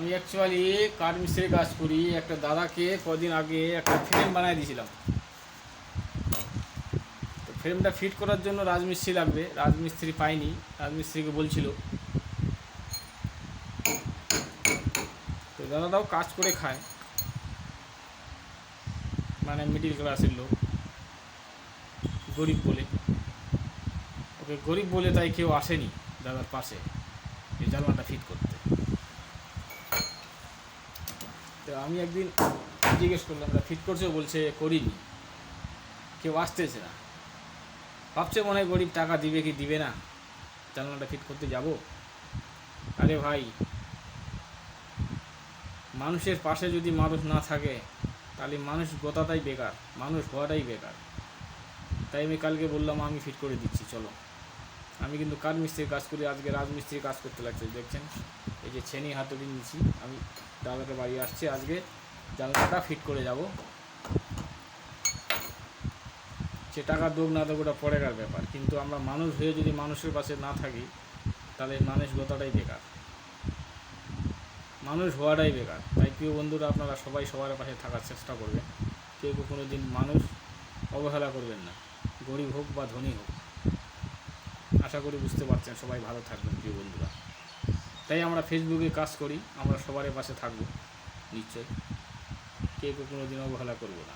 আমি অ্যাকচুয়ালি কাঠ মিস্ত্রির কাজ করি। একটা দাদাকে কদিন আগে একটা ফ্রেম বানিয়ে দিয়েছিলাম। তো ফ্রেমটা ফিট করার জন্য রাজমিস্ত্রি লাগবে, রাজমিস্ত্রি পাইনি। রাজমিস্ত্রিকে বলছিল, তো দাদাটাও কাজ করে খায়, মানে মিডিল ক্লাসের লোক, গরিব বলে। ওকে গরিব বলে তাই কেউ আসেনি দাদার পাশে এই জানলাটা ফিট করতে। তো আমি একদিন জিজ্ঞেস করলাম, ফিট করছে? বলছে করিনি, কেউ আসতেছে না। ভাবছে মনে হয় গরিব, টাকা দিবে কি দিবে না, জানলাটা ফিট করতে যাব। আরে ভাই, মানুষের পাশে যদি মানুষ না থাকে তাহলে মানুষ গোতাটাই বেকার, মানুষ হওয়াটাই বেকার। তাই আমি কালকে বললাম আমি ফিট করে দিচ্ছি, চলো। আমি কিন্তু কাঠ মিস্ত্রির কাজ করি, আজকে রাজমিস্ত্রির কাজ করতে লাগছে। দেখছেন এই যে ছেনি হাতুড়ি নিয়েছি, আমি দাদাকে বাড়ি আসছে, আজকে জানলাটা ফিট করে যাব। সে টাকা দোক না দোক ওটা পরেকার ব্যাপার, কিন্তু আমরা মানুষ হয়ে যদি মানুষের পাশে না থাকি তাহলে মানুষ গোতাটাই বেকার, মানুষ হওয়াটাই বেকার। তাই প্রিয় বন্ধুরা, আপনারা সবাই সবার পাশে থাকার চেষ্টা করবেন। কেউ কোনো দিন মানুষ অবহেলা করবেন না, গরিব হোক বা ধনী হোক। আশা করি বুঝতে পারছেন। সবাই ভালো থাকবেন প্রিয় বন্ধুরা। তাই আমরা ফেসবুকে কাজ করি, আমরা সবার পাশে থাকবো নিশ্চয়, কেউ কোনো দিন অবহেলা করবো না।